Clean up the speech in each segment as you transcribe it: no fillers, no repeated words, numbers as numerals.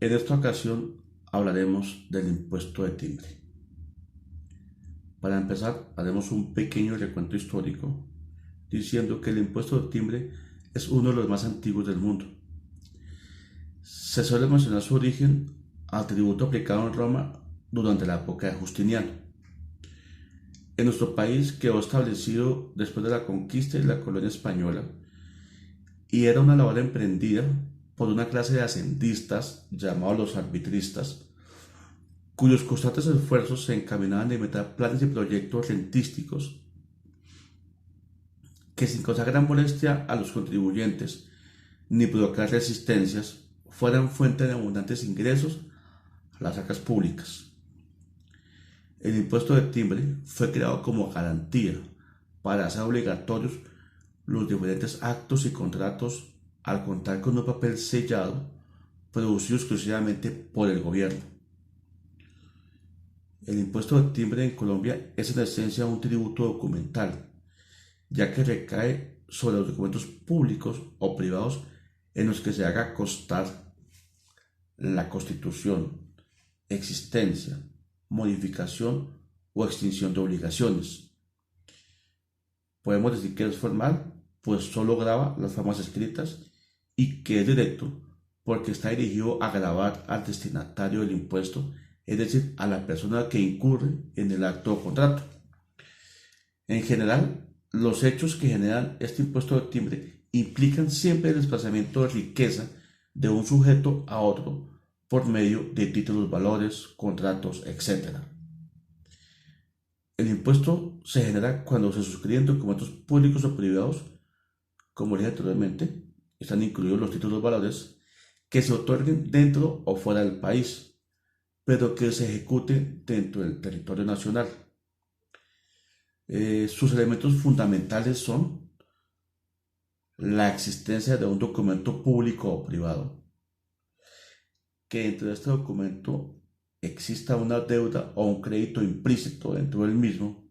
En esta ocasión hablaremos del impuesto de timbre. Para empezar, haremos un pequeño recuento histórico diciendo que el impuesto de timbre es uno de los más antiguos del mundo. Se suele mencionar su origen al tributo aplicado en Roma durante la época de Justiniano. En nuestro país quedó establecido después de la conquista y la colonia española y era una labor emprendida por una clase de hacendistas llamados los arbitristas, cuyos constantes esfuerzos se encaminaban a inventar planes y proyectos rentísticos que, sin causar gran molestia a los contribuyentes ni provocar resistencias, fueran fuente de abundantes ingresos a las arcas públicas. El impuesto de timbre fue creado como garantía para hacer obligatorios los diferentes actos y contratos al contar con un papel sellado producido exclusivamente por el gobierno. El impuesto de timbre en Colombia es en esencia un tributo documental, ya que recae sobre los documentos públicos o privados en los que se haga constar la constitución, existencia, modificación o extinción de obligaciones. Podemos decir que es formal, pues solo grava las formas escritas, y que es directo porque está dirigido a gravar al destinatario del impuesto, es decir, a la persona que incurre en el acto o contrato. En general, los hechos que generan este impuesto de timbre implican siempre el desplazamiento de riqueza de un sujeto a otro por medio de títulos, valores, contratos, etc. El impuesto se genera cuando se suscriben documentos públicos o privados, como dije anteriormente, están incluidos los títulos, valores, que se otorguen dentro o fuera del país, pero que se ejecuten dentro del territorio nacional. Sus elementos fundamentales son la existencia de un documento público o privado, que dentro de este documento exista una deuda o un crédito implícito dentro del mismo,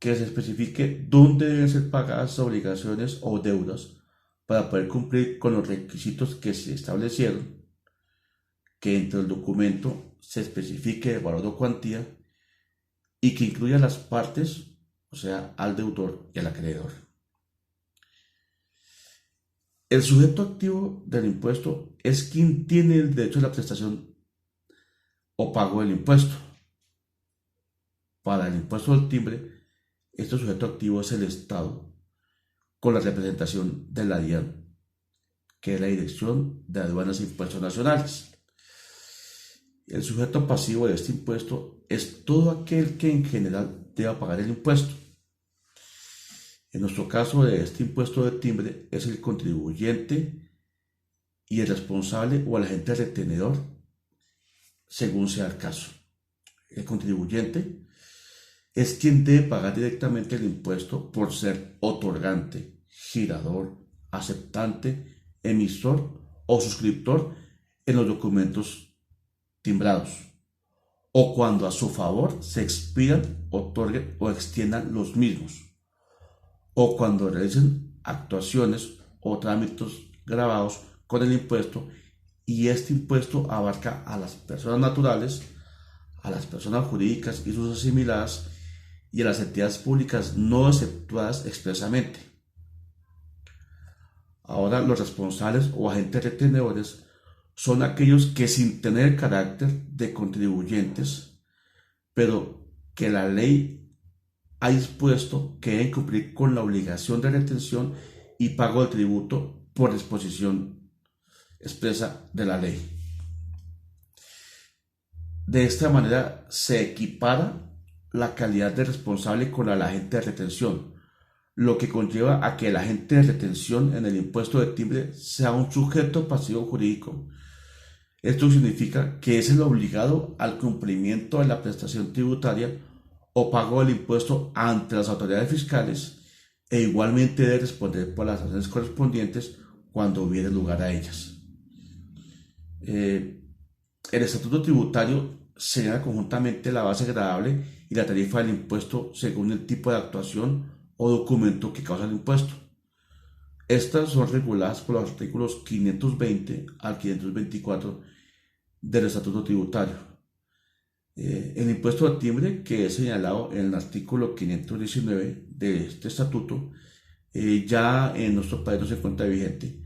que se especifique dónde deben ser pagadas obligaciones o deudas para poder cumplir con los requisitos que se establecieron, que dentro del documento se especifique el valor o cuantía y que incluya las partes, o sea, al deudor y al acreedor. El sujeto activo del impuesto es quien tiene el derecho a la prestación o pago del impuesto. Para el impuesto del timbre, este sujeto activo es el Estado, con la representación de la DIAN, que es la Dirección de Aduanas e Impuestos Nacionales. El sujeto pasivo de este impuesto es todo aquel que en general deba pagar el impuesto. En nuestro caso de este impuesto de timbre es el contribuyente y el responsable o el agente retenedor, según sea el caso. El contribuyente es quien debe pagar directamente el impuesto por ser otorgante, girador, aceptante, emisor o suscriptor en los documentos timbrados, o cuando a su favor se expidan, otorguen o extiendan los mismos, o cuando realicen actuaciones o trámites grabados con el impuesto, y este impuesto abarca a las personas naturales, a las personas jurídicas y sus asimiladas, y a las entidades públicas no exceptuadas expresamente. Ahora, los responsables o agentes retenedores son aquellos que, sin tener carácter de contribuyentes, pero que la ley ha dispuesto que deben cumplir con la obligación de retención y pago del tributo por disposición expresa de la ley. De esta manera se equipara la calidad de responsable con la del agente de retención, lo que conlleva a que el agente de retención en el impuesto de timbre sea un sujeto pasivo jurídico. Esto significa que es el obligado al cumplimiento de la prestación tributaria o pago del impuesto ante las autoridades fiscales, e igualmente debe responder por las sanciones correspondientes cuando hubiere lugar a ellas. El estatuto tributario señala conjuntamente la base gravable y la tarifa del impuesto según el tipo de actuación o documento que causa el impuesto. Estas son reguladas por los artículos 520 al 524 del Estatuto Tributario. El impuesto al timbre, que es señalado en el artículo 519 de este estatuto, ya en nuestro país no se encuentra vigente,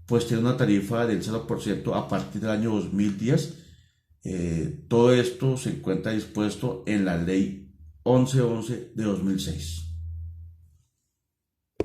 pues tiene una tarifa del 0% a partir del año 2010. Todo esto se encuentra dispuesto en la ley 1111 de 2006.